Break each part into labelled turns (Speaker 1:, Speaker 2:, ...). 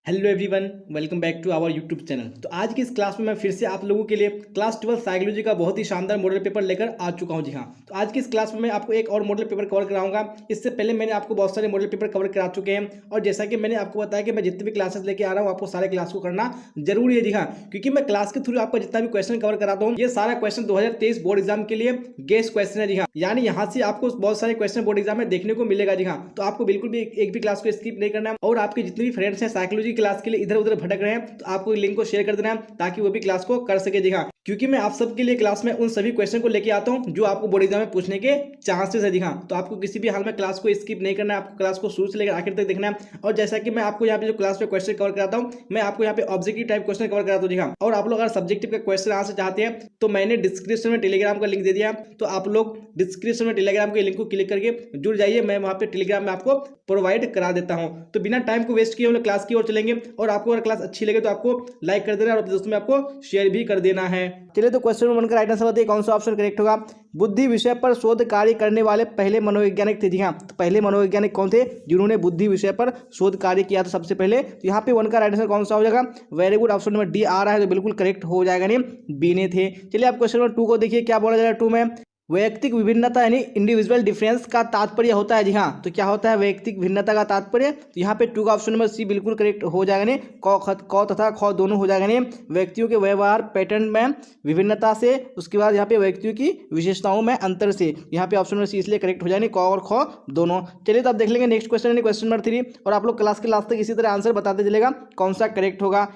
Speaker 1: Hello everyone, welcome back to our YouTube channel. तो आज की इस क्लास में मैं फिर से आप लोगों के लिए क्लास 12 साइकोलॉजी का बहुत ही शानदार मॉडल पेपर लेकर आ चुका हूं। जी हाँ, तो आज की इस क्लास में मैं आपको एक और मॉडल पेपर कवर कराऊंगा। इससे पहले मैंने आपको बहुत सारे मॉडल पेपर कवर करा चुके हैं और जैसा कि मैंने आपको बताया कि मैं जितने भी क्लासेस लेके आ रहा हूँ आपको सारे क्लास को करना जरूरी है। जी हाँ, क्योंकि मैं क्लास के थ्रू आपका जितना भी क्वेश्चन कवर कराता हूँ ये सारा क्वेश्चन 2023 बोर्ड एग्जाम के लिए गेस्ट क्वेश्चन है। जी हाँ, यानी यहाँ से आपको बहुत सारे क्वेश्चन बोर्ड एग्जाम में देखने को मिलेगा। जी हाँ, तो आपको बिल्कुल भी एक भी क्लास को स्किप नहीं करना है और आपके जितने भी फ्रेंड्स हैं साइकोलॉजी क्लास के लिए इधर उधर भटक रहे हैं तो आपको लिंक को शेयर कर देना है ताकि वो भी क्लास को कर सके। जी हाँ, क्योंकि मैं आप सबके लिए क्लास में उन सभी क्वेश्चन को लेके आता हूं जो आपको बोर्ड एग्जाम में पूछने के चांसेस है। जी हाँ, तो आपको किसी भी हाल में क्लास को स्किप नहीं करना है, आपको क्लास को शुरू से लेकर आखिर तक देखना है। और जैसा कि मैं आपको यहाँ पे जो क्लास पे क्वेश्चन कवर कराता हूँ मैं आपको यहाँ पे ऑब्जेक्टिव टाइप क्वेश्चन कवर कराता हूँ। जी हाँ, और आप लोग अगर सब्जेक्टिव का क्वेश्चन आंसर चाहते हैं तो मैंने डिस्क्रिप्शन में टेलीग्राम का लिंक दे दिया, तो आप लोग डिस्क्रिप्शन में टेलीग्राम के लिंक को क्लिक करके जुड़ जाइए। मैं वहाँ पे टेलीग्राम में आपको प्रोवाइड करा देता हूँ। तो बिना टाइम को वेस्ट किए हम लोग क्लास की ओर चलेंगे और आपको अगर क्लास अच्छी लगे तो आपको लाइक कर देना और अपने दोस्तों में आपको शेयर भी कर देना है। चलिए तो क्वेश्चन नंबर 1 का राइट आंसर बताइए कौन सा ऑप्शन करेक्ट होगा। बुद्धि विषय पर शोध कार्य करने वाले पहले मनोवैज्ञानिक थे। जी हाँ, तो पहले मनोवैज्ञानिक कौन थे जिन्होंने बुद्धि विषय पर शोध कार्य किया था सबसे पहले। तो यहाँ पे 1 का राइट आंसर कौन सा हो जाएगा। Very good, option number D आ रहा है तो बिल्कुल करेक्ट हो जाएगा, नहीं बी ने थे। चलिए आप क्वेश्चन नंबर 2 को देखिए क्या बोला जा रहा है 2 में। वैयक्तिक विभिन्नता यानी इंडिविजुअल डिफरेंस का तात्पर्य होता है। जी हाँ, तो क्या होता है वैयक्तिक भिन्नता का तात्पर्य। तो यहाँ पे 2 का ऑप्शन नंबर सी बिल्कुल करेक्ट हो जाएगा, नहीं क तथा ख दोनों हो जाएगा, नहीं व्यक्तियों के व्यवहार पैटर्न में विभिन्नता से, उसके बाद यहाँ पे व्यक्तियों की विशेषताओं में अंतर से। यहाँ पे ऑप्शन नंबर सी इसलिए करेक्ट हो जाएगा, क और ख दोनों। चलिए तो आप देख लेंगे नेक्स्ट क्वेश्चन क्वेश्चन नंबर 3 और आप लोग क्लास के लास्ट तक इसी तरह आंसर बताते चलेगा कौन सा करेक्ट होगा।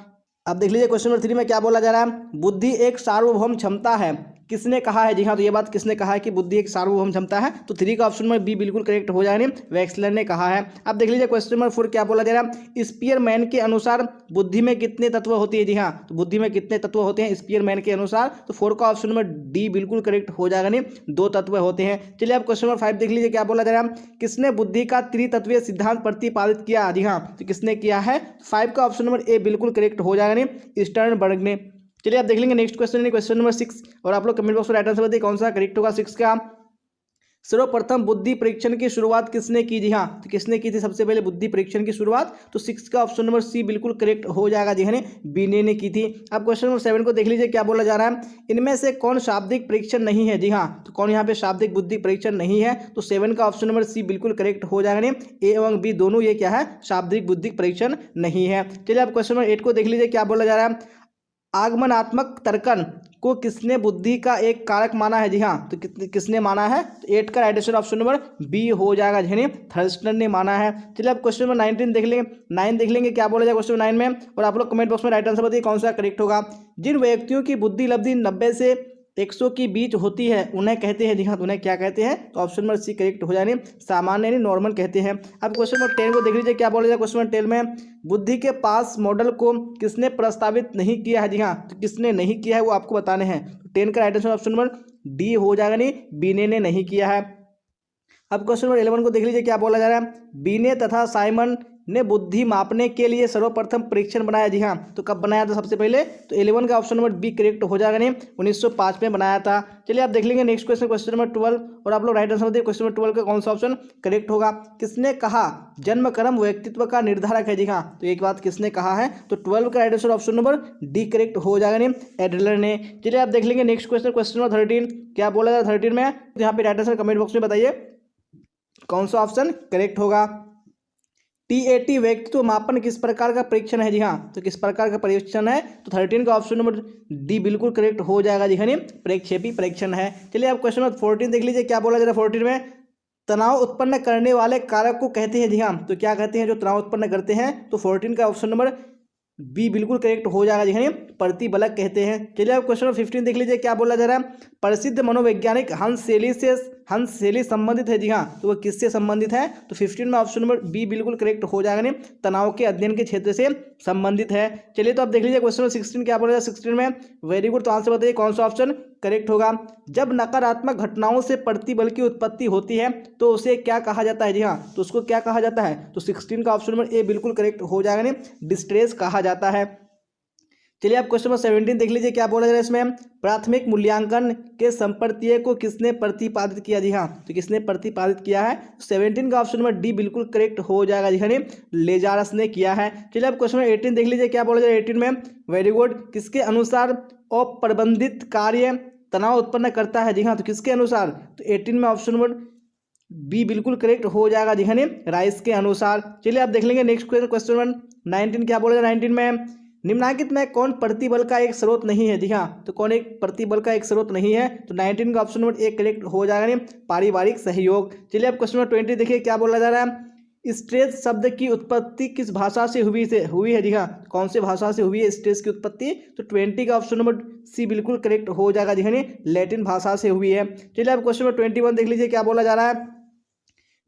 Speaker 1: अब देख लीजिए क्वेश्चन नंबर 3 में क्या बोला जा रहा है। बुद्धि एक सार्वभौम क्षमता है, किसने कहा है। जी हाँ, तो ये बात किसने कहा है कि बुद्धि एक सार्वभौम क्षमता है। तो 3 का ऑप्शन में बी बिल्कुल करेक्ट हो जाएगा, वैक्सलर ने कहा है। अब देख लीजिए क्वेश्चन नंबर 4 क्या बोला जा रहा है। स्पीयरमैन के अनुसार बुद्धि में कितने तत्व होती है। जी हाँ, तो बुद्धि में कितने तत्व होते हैं स्पीयरमैन के अनुसार। तो 4 का ऑप्शन नंबर डी बिल्कुल करेक्ट हो जाएगा, नहीं 2 तत्व होते हैं। चलिए आप क्वेश्चन नंबर 5 देख लीजिए क्या बोला जा रहा है। किसने बुद्धि का त्रितत्वीय सिद्धांत प्रतिपादित किया। जी हाँ, तो किसने किया है। 5 का ऑप्शन नंबर ए बिल्कुल करेक्ट हो जाएगा, नहीं स्टर्नबर्ग ने। चलिए आप देख लेंगे नेक्स्ट क्वेश्चन क्वेश्चन नंबर 6 और आप लोग कमेंट बॉक्स में राइट आंसर बताइए कौन सा करेक्ट होगा 6 का। सर्वप्रथम बुद्धि परीक्षण की शुरुआत किसने की। जी हाँ, तो किसने की थी सबसे पहले बुद्धि परीक्षण की शुरुआत। तो 6 का ऑप्शन नंबर सी बिल्कुल करेक्ट हो जाएगा, जी हाँ बीने ने की थी। अब क्वेश्चन नंबर 7 को देख लीजिए क्या बोला जा रहा है। इनमें से कौन शाब्दिक परीक्षण नहीं है। जी हाँ, तो कौन यहाँ पे शाब्दिक बुद्धि परीक्षण नहीं है। तो 7 का ऑप्शन नंबर सी बिल्कुल करेक्ट हो जाएगा, नहीं ए एवं बी दोनों ये क्या है शाब्दिक बुद्धि परीक्षण नहीं है। चलिए आप क्वेश्चन नंबर 8 को देख लीजिए क्या बोला जा रहा है। आगमनात्मक तर्कन को किसने बुद्धि का एक कारक माना है। जी हाँ, तो किसने माना है। तो 8 का right answer option number B हो जाएगा, यानी थर्स्टन ने माना है। चलिए आप क्वेश्चन नंबर 19 देख लेंगे 9 देख लेंगे क्या बोला जाए क्वेश्चन नंबर 9 में और आप लोग कमेंट बॉक्स में राइट आंसर बताइए कौन सा करेक्ट होगा। जिन व्यक्तियों की बुद्धि लब्धि 90 से 100 के बीच होती है उन्हें कहते हैं। जी हाँ, तो उन्हें क्या कहते हैं। तो ऑप्शन नंबर सी करेक्ट हो जाने सामान्य यानी नॉर्मल कहते हैं। अब क्वेश्चन नंबर 10 को देख लीजिए क्या बोला जाए क्वेश्चन नंबर 10 में। बुद्धि के पास मॉडल को किसने प्रस्तावित नहीं किया है। जी हाँ, तो किसने नहीं किया है वो आपको बताने हैं। तो 10 का right answer option number D हो जाएगा, नहीं बीने ने नहीं किया है। अब क्वेश्चन नंबर 11 को देख लीजिए क्या बोला जा रहा है। बीने तथा साइमन ने बुद्धि मापने के लिए सर्वप्रथम परीक्षण बनाया। जी हाँ, तो कब बनाया था सबसे पहले। तो 11 का ऑप्शन नंबर बी करेक्ट हो जाएगा, नहीं 1905 में बनाया था। चलिए आप देख लेंगे नेक्स्ट क्वेश्चन क्वेश्चन नंबर 12 और आप लोग राइट आंसर बताइए क्वेश्चन नंबर 12 का कौन सा ऑप्शन करेक्ट होगा। किसने कहा जन्म कर्म व्यक्तित्व का निर्धारक है। जी हाँ, तो एक बात किसने कहा है। तो 12 का right answer option number D correct हो जाएगा, नहीं एडलर ने। चलिए आप देख लेंगे नेक्स्ट क्वेश्चन क्वेश्चन नंबर 13 क्या बोला जाए 13 में। तो यहाँ पे राइट आंसर कमेंट बॉक्स में बताइए कौन सा ऑप्शन करेक्ट होगा। टीएटी व्यक्तित्व मापन किस प्रकार का परीक्षण है। जी हाँ, तो किस प्रकार का परीक्षण है। तो 13 का ऑप्शन नंबर डी बिल्कुल करेक्ट हो जाएगा, जी हाँ प्रक्षेपी परीक्षण है। चलिए आप क्वेश्चन नंबर 14 देख लीजिए क्या बोला जा रहा है 14 में। तनाव उत्पन्न करने वाले कारक को कहते हैं। जी हाँ, तो क्या कहते हैं जो तनाव उत्पन्न करते हैं। तो 14 का ऑप्शन नंबर बी बिल्कुल करेक्ट हो जाएगा, जी हाँ प्रतिबलक कहते हैं। चलिए आप क्वेश्चन नंबर 15 देख लीजिए क्या बोला जा रहा है। प्रसिद्ध मनोवैज्ञानिक हंस सेली संबंधित है। जी हाँ, तो वह किससे संबंधित है। तो 15 में ऑप्शन नंबर बी बिल्कुल करेक्ट हो जाएगा, नहीं तनाव के अध्ययन के क्षेत्र से संबंधित है। चलिए तो आप देख लीजिए क्वेश्चन नंबर 16 क्या बोला जाए 16 में। वेरी गुड, तो आंसर बताइए कौन सा ऑप्शन करेक्ट होगा। जब नकारात्मक घटनाओं से प्रतिबल की उत्पत्ति होती है तो उसे क्या कहा जाता है। जी हाँ, तो उसको क्या कहा जाता है। तो 16 का ऑप्शन नंबर ए बिल्कुल करेक्ट हो जाएगा, नहीं डिस्ट्रेस कहा जाता है। चलिए आप क्वेश्चन नंबर 17 देख लीजिए, क्या बोला जा रहा है इसमें। प्राथमिक मूल्यांकन के संप्रत्यय को किसने प्रतिपादित किया। जी हाँ, तो किसने प्रतिपादित किया है। 17 का ऑप्शन नंबर डी बिल्कुल करेक्ट हो जाएगा। जी हाँ, लेजारस ने किया है। चलिए आप क्वेश्चन नंबर 18 देख लीजिए, क्या बोला जा रहा है 18 में। Very good. किसके अनुसार अप्रबंधित कार्य तनाव उत्पन्न करता है। जी हाँ, तो किसके अनुसार, तो 18 में ऑप्शन नंबर बी बिल्कुल करेक्ट हो जाएगा। जी हाँ, राइस के अनुसार। चलिए आप देख लेंगे नेक्स्ट क्वेश्चन नंबर 19, क्या बोला जाए 19 में। निम्नलिखित में कौन प्रतिबल का एक स्रोत नहीं है। जी हाँ, तो कौन एक प्रतिबल का एक स्रोत नहीं है, तो 19 का ऑप्शन नंबर ए करेक्ट हो जाएगा। पारिवारिक सहयोग। चलिए आप क्वेश्चन नंबर 20 देखिए, क्या बोला जा रहा है। स्ट्रेस शब्द की उत्पत्ति किस भाषा से हुई है। जी हाँ, कौन से भाषा से हुई है स्ट्रेस की उत्पत्ति, तो 20 का ऑप्शन नंबर सी बिल्कुल करेक्ट हो जाएगा। जी हाँ, लैटिन भाषा से हुई है। चलिए आप क्वेश्चन नंबर 21 देख लीजिए, क्या बोला जा रहा है।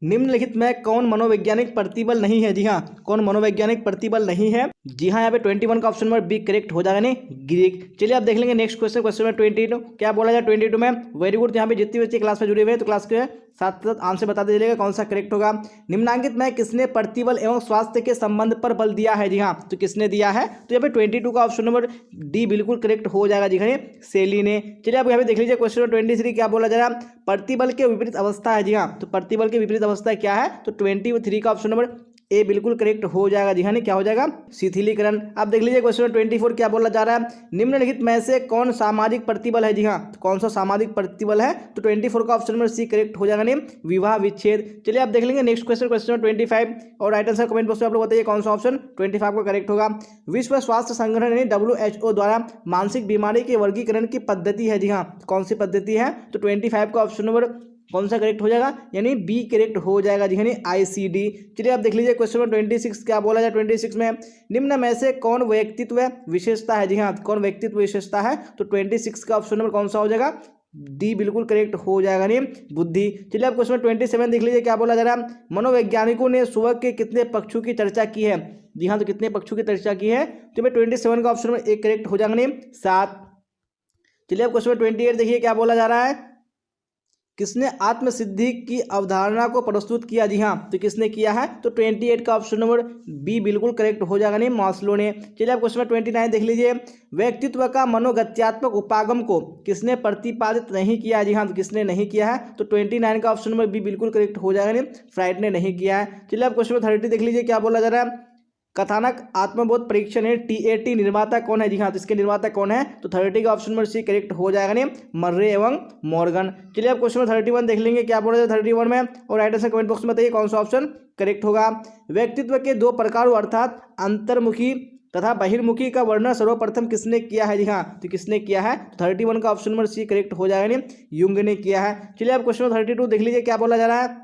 Speaker 1: निम्नलिखित में कौन मनोवैज्ञानिक प्रतिबल नहीं है। जी हाँ, कौन मनोवैज्ञानिक प्रतिबल नहीं है। जी हाँ, यहाँ पे 21 का ऑप्शन नंबर बी करेक्ट हो जाएगा, नहीं ग्रीक। चलिए आप देख लेंगे नेक्स्ट क्वेश्चन नंबर 22, क्या बोला जाए 22 में। Very good. यहाँ पे जितनी बच्चे क्लास में जुड़े हुए हैं तो क्लास के साथ साथ आंसर बता दीजिएगा कौन सा करेक्ट होगा। निम्नांकित में किसने प्रतिबल एवं स्वास्थ्य के संबंध पर बल दिया है। जी हाँ, तो किसने दिया है, तो यहाँ पे 22 का ऑप्शन नंबर डी बिल्कुल करेक्ट हो जाएगा। जी हाँ, सेली ने। चलिए आप यहाँ पे देख लीजिए क्वेश्चन नंबर 23, क्या बोला जा रहा है। प्रतिबल के विपरीत अवस्था है। जी हाँ, तो प्रतिबल के विपरीत अवस्था क्या है, तो 23 का ऑप्शन नंबर ए बिल्कुल करेक्ट हो जाएगा। जी हाँ, क्या हो जाएगा, शिथिलीकरण। आप देख लीजिए क्वेश्चन नंबर 24, क्या बोला जा रहा है। निम्नलिखित में से कौन सामाजिक प्रतिबल है। जी हाँ, तो कौन सा सामाजिक प्रतिबल है, तो 24 का ऑप्शन नंबर सी करेक्ट हो जाएगा, विवाह विच्छेद। चलिए आप देख लेंगे नेक्स्ट क्वेश्चन नंबर 25 और राइट आंसर कमेंट बॉक्स में आप लोग बताइए कौन सा ऑप्शन 25 का करेक्ट होगा। विश्व स्वास्थ्य संगठन यानी WHO द्वारा मानसिक बीमारी के वर्गीकरण की पद्धति है। जी हाँ, कौन सी पद्धति है, तो 25 का ऑप्शन नंबर कौन सा करेक्ट हो जाएगा, यानी बी करेक्ट हो जाएगा। जी हाँ, ICD। चलिए आप देख लीजिए क्वेश्चन नंबर 26, क्या बोला जाए 26 में। निम्न में से कौन व्यक्तित्व विशेषता है। जी हाँ, कौन व्यक्तित्व विशेषता है, तो 26 का ऑप्शन नंबर कौन सा हो जाएगा, डी बिल्कुल करेक्ट हो जाएगा, नहीं बुद्धि। चलिए आप क्वेश्चन 27 देख लीजिए, क्या बोला जा रहा है। मनोवैज्ञानिकों ने सुबह के कितने पक्षों की चर्चा की है। जी हाँ, तो कितने पक्षों की चर्चा की है, तो 27 का ऑप्शन नंबर एक करेक्ट हो जाएगा, नहीं 7। चलिए आप क्वेश्चन 28 देखिए, क्या बोला जा रहा है। किसने आत्मसिद्धि की अवधारणा को प्रस्तुत किया। जी हाँ, तो किसने किया है, तो 28 का ऑप्शन नंबर बी बिल्कुल करेक्ट हो जाएगा, नहीं मास्लो ने। चलिए आप क्वेश्चन 29 देख लीजिए। व्यक्तित्व का मनोगत्यात्मक उपागम को किसने प्रतिपादित नहीं किया। जी हाँ, तो किसने नहीं किया है, तो 29 का ऑप्शन नंबर बी बिल्कुल करेक्ट हो जाएगा, नहीं फ्राइड ने नहीं किया है। चलिए आप क्वेश्चन 30 देख लीजिए, क्या बोला जा रहा है। कथानक आत्मबोध परीक्षण है TAT निर्माता कौन है। जी हाँ, तो इसके निर्माता कौन है, तो 30 का ऑप्शन नंबर सी करेक्ट हो जाएगा, नहीं मर्रे एवं मॉर्गन। चलिए आप क्वेश्चन 31 देख लेंगे, क्या बोला जाए 31 में और राइट आंसर कमेंट बॉक्स में बताइए कौन सा ऑप्शन करेक्ट होगा। व्यक्तित्व के दो प्रकारों अर्थात अंतर्मुखी तथा बहिर्मुखी का वर्णन सर्वप्रथम किसने किया है। जी हाँ, तो किसने किया है, तो 31 का ऑप्शन नंबर सी करेक्ट हो जाएगा, नहीं युंग ने किया है। चलिए आप क्वेश्चन 32 देख लीजिए, क्या बोला जा रहा है।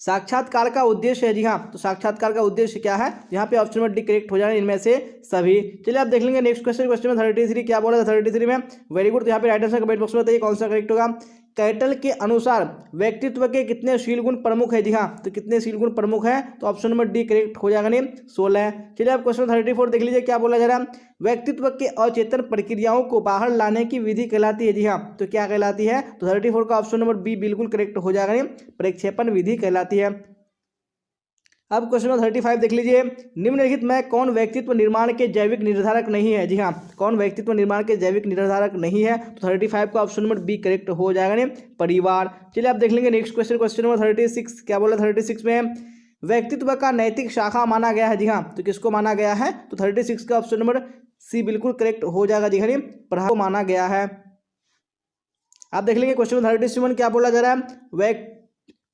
Speaker 1: साक्षात्कार का उद्देश्य है। जी हाँ, तो साक्षात्कार का उद्देश्य क्या है, यहाँ पे ऑप्शन नंबर डी करेक्ट हो जाए इनमें से सभी। चलिए आप देख लेंगे नेक्स्ट क्वेश्चन में 33, क्या बोला था 33 में। Very good. तो यहाँ पे राइट आंसर कमेंट बॉक्स में बताइए कौन सा करेक्ट होगा। कैटल के अनुसार व्यक्तित्व के कितने शील गुण प्रमुख है। जी हाँ, तो कितने शील गुण प्रमुख है, तो ऑप्शन नंबर डी करेक्ट हो जाएगा, नहीं 16। चलिए आप क्वेश्चन 34 देख लीजिए, क्या बोला जा रहा है। व्यक्तित्व के अचेतन प्रक्रियाओं को बाहर लाने की विधि कहलाती है। जी हाँ, तो क्या कहलाती है, तो 34 का ऑप्शन नंबर बी बिल्कुल करेक्ट हो जाएगा, नहीं प्रक्षेपण विधि कहलाती है। अब क्वेश्चन नंबर 35 देख लीजिए। निम्नलिखित में कौन व्यक्तित्व निर्माण के जैविक निर्धारक नहीं है। जी हाँ, कौन व्यक्तित्व निर्माण के जैविक निर्धारक नहीं है, तो 35 का ऑप्शन नंबर बी करेक्ट हो जाएगा, नहीं परिवार। चलिए आप देख लेंगे नेक्स्ट क्वेश्चन नंबर 36, क्या बोला 36 में। व्यक्तित्व का नैतिक शाखा माना गया है। जी हाँ, तो किसको माना गया है, तो 36 का ऑप्शन नंबर सी बिल्कुल करेक्ट हो जाएगा। जी हाँ, प्रभाव को माना गया है। आप देख लेंगे क्वेश्चन नंबर 37, क्या बोला जा रहा है।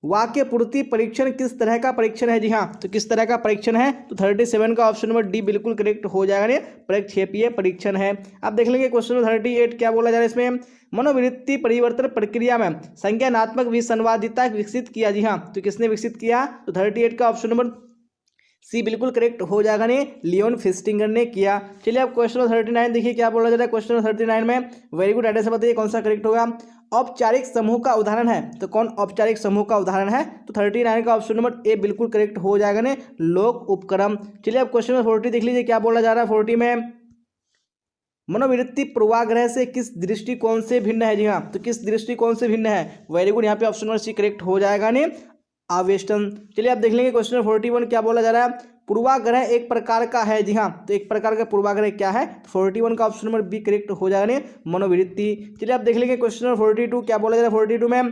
Speaker 1: वाक्य पूर्ति परीक्षण किस तरह का परीक्षण है। जी हाँ, तो किस तरह का परीक्षण है, तो 37 का ऑप्शन नंबर डी बिल्कुल करेक्ट हो जाएगा, प्रक्षेपीय परीक्षण है। आप देख लेंगे क्वेश्चन नंबर 38, क्या बोला जा रहा है इसमें। मनोवृत्ति परिवर्तन प्रक्रिया में संज्ञानात्मक विसंवादिता विकसित किया। जी हाँ, तो किसने विकसित किया, तो 38 का ऑप्शन नंबर सी बिल्कुल करेक्ट हो जाएगा, लियोन फिस्टिंगर ने किया। चलिए आप क्वेश्चन नंबर 39 देखिए, क्या बोला जा रहा है क्वेश्चन नंबर 39 में। Very good. एड्रेस बताइए कौन सा करेक्ट होगा। औपचारिक समूह का उदाहरण है, तो कौन औपचारिक समूह का उदाहरण है, तो 39 का ऑप्शन नंबर ए बिल्कुल करेक्ट हो जाएगा, लोक उपक्रम। चलिए आप क्वेश्चन नंबर 40 देख लीजिए, क्या बोला जा रहा है 40 में। मनोवृत्ति पूर्वाग्रह से किस दृष्टिकोण से भिन्न है। जी हाँ, तो किस दृष्टिकोण से भिन्न है, वेरी गुड। यहाँ पे ऑप्शन नंबर सी करेक्ट हो जाएगा, आवेष्टन। चलिए आप देख लेंगे क्वेश्चन नंबर 41, क्या बोला जा रहा है। पूर्वाग्रह एक प्रकार का है। जी हाँ, तो एक प्रकार का पूर्वाग्रह क्या है? 41 का ऑप्शन नंबर बी करेक्ट हो जाएगा नहीं, मनोवृत्ति। चलिए आप देख लेंगे क्वेश्चन नंबर 42 क्या बोला जा रहा है 42 में,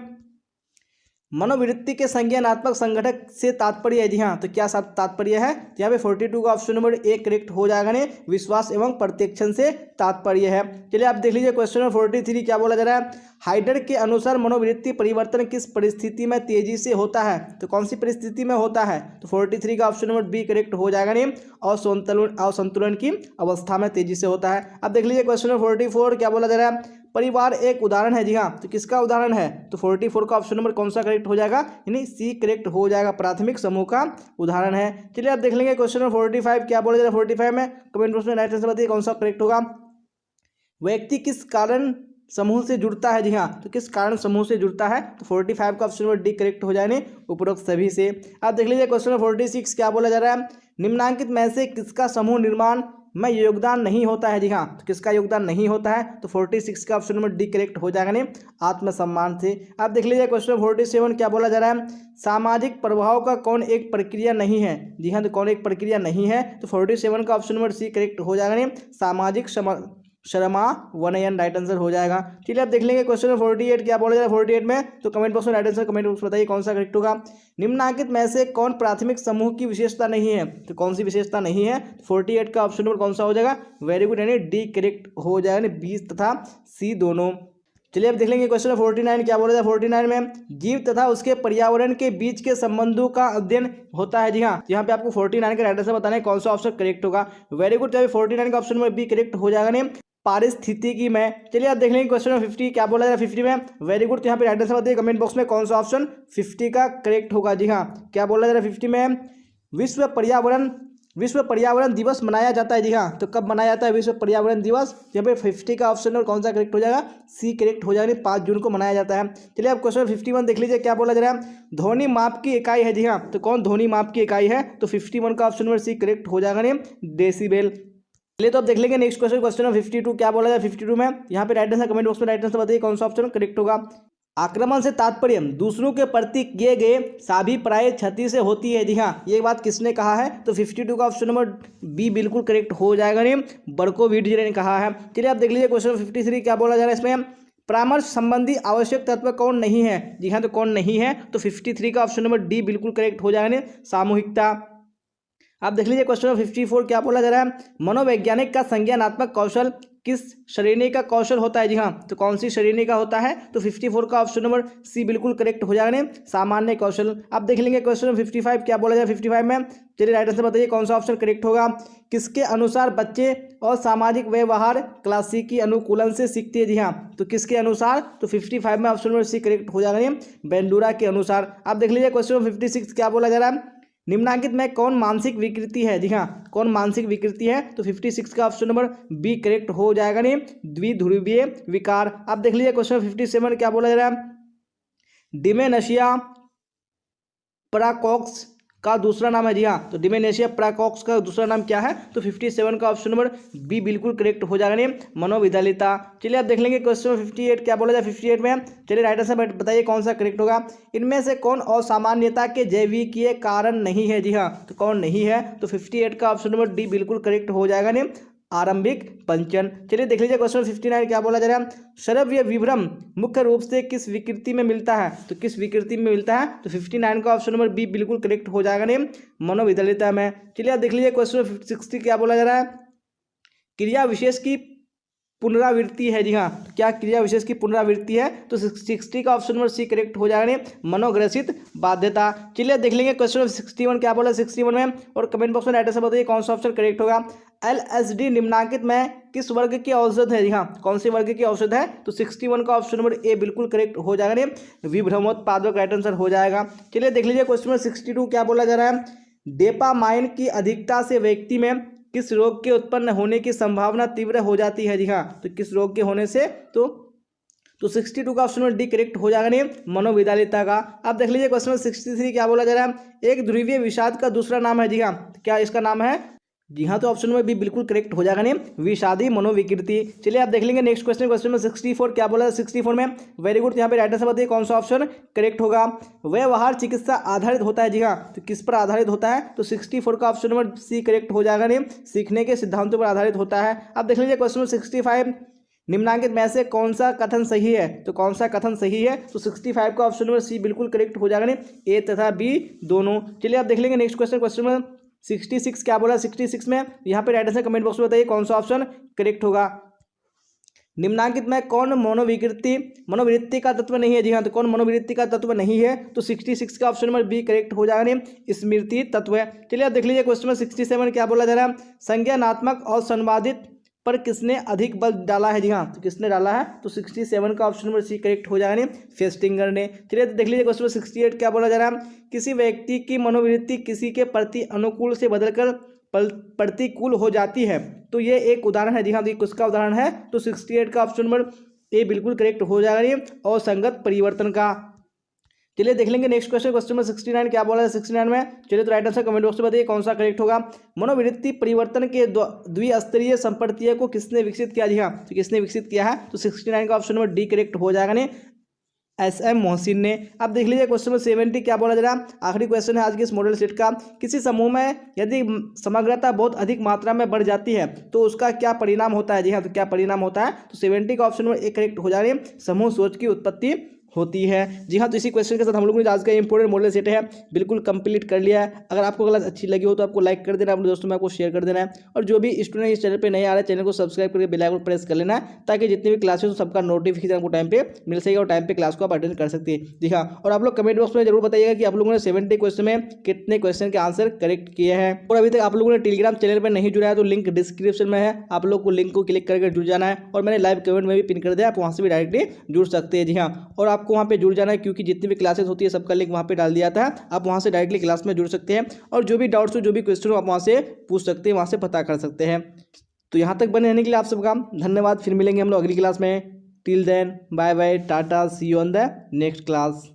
Speaker 1: मनोवृत्ति के संज्ञानात्मक संघटक से तात्पर्य है। जी हाँ, तो क्या तात्पर्य है? तो यहाँ पे 42 का ऑप्शन नंबर ए करेक्ट हो जाएगा ने, विश्वास एवं प्रत्यक्षण से तात्पर्य है। चलिए आप देख लीजिए क्वेश्चन नंबर 43 क्या बोला जा रहा है, हाइडर के अनुसार मनोवृत्ति परिवर्तन किस परिस्थिति में तेजी से होता है? तो कौन सी परिस्थिति में होता है? तो 43 का ऑप्शन नंबर बी करेक्ट हो जाएगा ने, असंतुलन की अवस्था में तेजी से होता है। अब देख लीजिए क्वेश्चन नंबर 44 क्या बोला जा रहा है, परिवार एक उदाहरण है। जी हाँ, तो किसका उदाहरण है? तो 44 का ऑप्शन नंबर कौन सा करेक्ट हो जाएगा? यानी सी करेक्ट हो जाएगा, प्राथमिक समूह का उदाहरण है। चलिए आप देख लेंगे क्वेश्चन नंबर 45 क्या बोला जा रहा है 45 में, कमेंट बॉक्स में राइट आंसर बताइए कौन सा करेक्ट होगा। व्यक्ति किस कारण समूह से जुड़ता है? जी हाँ, तो किस कारण समूह से जुड़ता है? तो 45 का ऑप्शन नंबर डी करेक्ट हो जाए उपरोक्त सभी से। आप देख लीजिए क्वेश्चन नंबर 46 क्या बोला जा रहा है, निम्नांकित में से किसका समूह निर्माण में योगदान नहीं होता है? जी हाँ, तो किसका योगदान नहीं होता है? तो 46 का ऑप्शन नंबर डी करेक्ट हो जाएगा नहीं, आत्मसम्मान से। आप देख लीजिए क्वेश्चन 47 क्या बोला जा रहा है, सामाजिक प्रभाव का कौन एक प्रक्रिया नहीं है? जी हाँ, तो कौन एक प्रक्रिया नहीं है? तो 47 का ऑप्शन नंबर सी करेक्ट हो जाएगा नहीं, सामाजिक शर्मा वनयन राइट आंसर हो जाएगा। चलिए आप देख लेंगे क्वेश्चन 48 क्या बोला जा रहा है 48 में, तो कमेंट बॉक्स में राइट आंसर कमेंट बॉक्स बताइए कौन सा करेक्ट होगा। निम्नांकित में से कौन प्राथमिक समूह की विशेषता नहीं है? तो कौन सी विशेषता नहीं है? 48 का ऑप्शन नंबर कौन सा हो जाएगा? वेरी गुड, यानी डी करेक्ट हो जाएगा, बी तथा सी दोनों। चलिए अब देख लेंगे क्वेश्चन 49 क्या बोला जाए 49 में, जीव तथा उसके पर्यावरण के बीच के संबंधों का अध्ययन होता है। जी हाँ, यहाँ पे आपको 49 के राइट आंसर बताना है कौन सा ऑप्शन करेक्ट होगा। वेरी गुड, 49 का ऑप्शन नंबर बी करेक्ट हो जाएगा नहीं, पारिस्थितिकी में। चलिए आप देख लेंगे क्वेश्चन नंबर 50 क्या बोला जा रहा है 50 में, वेरी गुड, तो यहाँ पे राइट आंसर बताइए कमेंट बॉक्स में कौन सा ऑप्शन 50 का करेक्ट होगा। जी हाँ, क्या बोला जा रहा है 50 में, विश्व पर्यावरण दिवस मनाया जाता है। जी हाँ, तो कब मनाया जाता है विश्व पर्यावरण दिवस? यहाँ पे 50 का ऑप्शन और कौन सा करेक्ट हो जाएगा? सी करेक्ट हो जाएगा, 5 जून को मनाया जाता है। चलिए आप क्वेश्चन 51 देख लीजिए क्या बोला जा रहा है, ध्वनि माप की इकाई है। जी हाँ, तो कौन ध्वनि माप की इकाई है? तो 51 का ऑप्शन नंबर सी करेक्ट हो जाएगा नहीं, डेसिबल। चलिए तो अब देख लेंगे नेक्स्ट क्वेश्चन नंबर 52 क्या बोला जाए 52 में, यहाँ पे राइट आंसर कमेंट बॉक्स में राइट आंसर बताइए कौन सा ऑप्शन करेक्ट होगा। आक्रमण से तात्पर्य दूसरों के प्रति किए गए साभिप्राय क्षति से होती है। जी हाँ, ये बात किसने कहा है? तो 52 का ऑप्शन नंबर बी बिल्कुल करेक्ट हो जाएगा नहीं, बर्कोविड जी ने कहा है। चलिए आप देख लीजिए क्वेश्चन 53 क्या बोला जा रहा है इसमें, परामर्श संबंधी आवश्यक तत्व कौन नहीं है? जी हाँ, तो कौन नहीं है? तो 53 का ऑप्शन नंबर डी बिल्कुल करेक्ट हो जाएगा, सामूहिकता। आप देख लीजिए क्वेश्चन नंबर 54 क्या बोला जा रहा है, मनोवैज्ञानिक का संज्ञानात्मक कौशल किस श्रेणी का कौशल होता है? जी हाँ, तो कौन सी श्रेणी का होता है? तो 54 का ऑप्शन नंबर सी बिल्कुल करेक्ट हो जाएगा, सामान्य कौशल। आप देख लेंगे क्वेश्चन नंबर 55 क्या बोला जाए 55 में, चलिए राइट आंसर बताइए कौन सा ऑप्शन करेक्ट होगा। किसके अनुसार बच्चे और सामाजिक व्यवहार क्लासिकी अनुकूलन से सीखते हैं? जी हाँ, तो किसके अनुसार? तो 55 में ऑप्शन नंबर सी करेक्ट हो जाएगा, बेंडूरा के अनुसार। आप देख लीजिए क्वेश्चन नंबर 56 क्या बोला जा रहा है, निम्नांकित में कौन मानसिक विकृति है? जी हाँ, कौन मानसिक विकृति है? तो 56 का ऑप्शन नंबर बी करेक्ट हो जाएगा नहीं, द्विध्रुवीय विकार। आप देख लीजिए क्वेश्चन 57 क्या बोला जा रहा है, डिमेंशिया प्राकोक्स का दूसरा नाम है। जी हाँ, तो डिमेंशिया प्राकोक्स का दूसरा नाम क्या है? तो 57 का ऑप्शन नंबर बी बिल्कुल करेक्ट हो जाएगा नहीं, मनोविदलिता। चलिए आप देख लेंगे क्वेश्चन 58 क्या बोला जाए 58 में, चलिए राइट आंसर बताइए कौन सा करेक्ट होगा। इनमें से कौन असामान्यता के जैविकीय कारण नहीं है? जी हाँ, तो कौन नहीं है? तो 58 का ऑप्शन नंबर डी बिल्कुल करेक्ट हो जाएगा नहीं, आरंभिक पंचन। चलिए देख लीजिए क्वेश्चन 59 क्या बोला जा रहा है, श्रव्य विभ्रम मुख्य रूप से किस विकृति में मिलता है? तो किस विकृति में मिलता है? तो 59 का ऑप्शन नंबर बी बिल्कुल करेक्ट हो जाएगा नहीं, मनोविदलिता में। चलिए आप देख लीजिए क्वेश्चन 60 क्या बोला जा रहा है, क्रिया विशेष की पुनरावृत्ति है। जी हाँ, तो क्या क्रिया विशेष की पुनरावृत्ति है? तो 60 का ऑप्शन नंबर सी करेक्ट हो जाएगा, मनोग्रसित बाध्यता। चलिए देख लेंगे क्वेश्चन 61 क्या बोला 61 में, और कमेंट बॉक्स में राइट आंसर बताइए कौन सा ऑप्शन करेक्ट होगा। LSD निम्नांकित में किस वर्ग की औषध है? जी हाँ, कौन सी वर्ग की औषध है? तो 61 का ऑप्शन नंबर ए बिल्कुल करेक्ट हो जाएगा, विभ्रमोत्पादक राइट आंसर हो जाएगा। चलिए देख लीजिए क्वेश्चन 62 क्या बोला जा रहा है, डोपामाइन की अधिकता से व्यक्ति में किस रोग के उत्पन्न होने की संभावना तीव्र हो जाती है? जी हाँ, तो किस रोग के होने से? तो 62 का ऑप्शन डी करेक्ट हो जाएगा नहीं, मनोविदलिता का। आप देख लीजिए क्वेश्चन 63 क्या बोला जा रहा है, एक ध्रुवीय विषाद का दूसरा नाम है। जी हाँ, क्या इसका नाम है? जी हाँ, तो ऑप्शन में बी बिल्कुल करेक्ट हो जाएगा नहीं, विषादी मनोविकृति। चलिए आप देख लेंगे नेक्स्ट क्वेश्चन। क्वेश्चन में 64 क्या बोला है 64 में, वेरी गुड। यहाँ पे राइट आंसर बताइए कौन सा ऑप्शन करेक्ट होगा। व्यवहार चिकित्सा आधारित होता है, जी हाँ, तो किस पर आधारित होता है, तो 64 का ऑप्शन नंबर सी करेक्ट हो जाएगा नहीं, सीखने के सिद्धांतों पर आधारित होता है। आप देख लीजिए क्वेश्चन में 65, निम्नांकित में से कौन सा कथन सही है, तो कौन सा कथन सही है, तो 65 का ऑप्शन नंबर सी बिल्कुल करेक्ट हो जाएगा नहीं, ए तथा बी दोनों। चलिए आप देख लेंगे नेक्स्ट क्वेश्चन। क्वेश्चन में 66 क्या बोला 66 में, यहाँ पे राइट आंसर कमेंट बॉक्स में बताइए कौन सा ऑप्शन करेक्ट होगा। निम्नांकित में कौन मनोवृत्ति का तत्व नहीं है, जी हाँ, तो कौन मनोवृत्ति का तत्व नहीं है, तो 66 का ऑप्शन नंबर बी करेक्ट हो जाएगा नहीं, स्मृति तत्व है। चलिए आप देख लीजिए क्वेश्चन में 67 क्या बोला जा रहा है, संज्ञानात्मक और संवादित पर किसने अधिक बल डाला है, जी हाँ, तो किसने डाला है, तो 67 का ऑप्शन नंबर सी करेक्ट हो जाएगा नहीं, फेस्टिंगर ने। चलिए देख लीजिए क्वेश्चन में 68 क्या बोला जा रहा है, किसी व्यक्ति की मनोवृत्ति किसी के प्रति अनुकूल से बदलकर प्रतिकूल हो जाती है, तो ये एक उदाहरण है, जी हाँ, तो किसका उदाहरण है, तो 68 का ऑप्शन नंबर ए बिल्कुल करेक्ट हो जाएगा नहीं, और संगत परिवर्तन का। चलिए देख लेंगे नेक्स्ट क्वेश्चन। क्वेश्चन में 69 क्या बोला है 69 में, चलिए तो राइट आंसर कमेंट बॉक्स में बताइए कौन सा करेक्ट होगा। मनोवृत्ति परिवर्तन के द्विस्तरीय संप्रतीय को किसने विकसित किया, जी हाँ, तो किसने विकसित किया है, तो 69 का ऑप्शन नंबर डी करेक्ट हो जाएगा नहीं, एस.एम. मोहसिन ने। अब देख लीजिए क्वेश्चन में 70 क्या बोला जा रहा है, आखिरी क्वेश्चन है आज के इस मॉडल सेट का। किसी समूह में यदि समग्रता बहुत अधिक मात्रा में बढ़ जाती है तो उसका क्या परिणाम होता है, जी हाँ, तो क्या परिणाम होता है, तो 70 का ऑप्शन नंबर ए करेक्ट हो जा रही है, समूह सोच की उत्पत्ति होती है। जी हाँ, तो इसी क्वेश्चन के साथ हम लोगों ने आज का इंपोर्टेंट मॉडल सेट है बिल्कुल कंप्लीट कर लिया है। अगर आपको क्लास अच्छी लगी हो तो आपको लाइक कर देना, अपने दोस्तों में आपको शेयर कर देना है, और जो भी स्टूडेंट इस चैनल पे नए आ रहे हैं चैनल को सब्सक्राइब करके बेल आइकन प्रेस कर लेना है, ताकि जितनी भी क्लासेस हो सबका नोटिफिकेशन आपको टाइम पे मिल सकेगा और टाइम पे क्लास को आप अटेंड कर सकते हैं। जी हाँ, और आप लोग कमेंट बॉक्स में जरूर बताइएगा कि आप लोगों ने 70 क्वेश्चन में कितने क्वेश्चन के आंसर करेक्ट किए हैं। और अभी तक आप लोगों ने टेलीग्राम चैनल पर नहीं जुड़ा है तो लिंक डिस्क्रिप्शन में है, आप लोग को लिंक को क्लिक करके जुड़ जाना है, और मैंने लाइव कमेंट में भी पिन कर दिया, आप वहाँ से भी डायरेक्टली जुड़ सकते हैं। जी हाँ, और आपको वहाँ पे जुड़ जाना है क्योंकि जितनी भी क्लासेस होती है सबका लिंक वहाँ पे डाल दिया था, आप वहाँ से डायरेक्टली क्लास में जुड़ सकते हैं, और जो भी डाउट्स हो जो भी क्वेश्चन हो आप वहाँ से पूछ सकते हैं, वहाँ से पता कर सकते हैं। तो यहाँ तक बने रहने के लिए आप सबका धन्यवाद। फिर मिलेंगे हम लोग अगली क्लास में। Till then bye bye, tata, see you on the next class.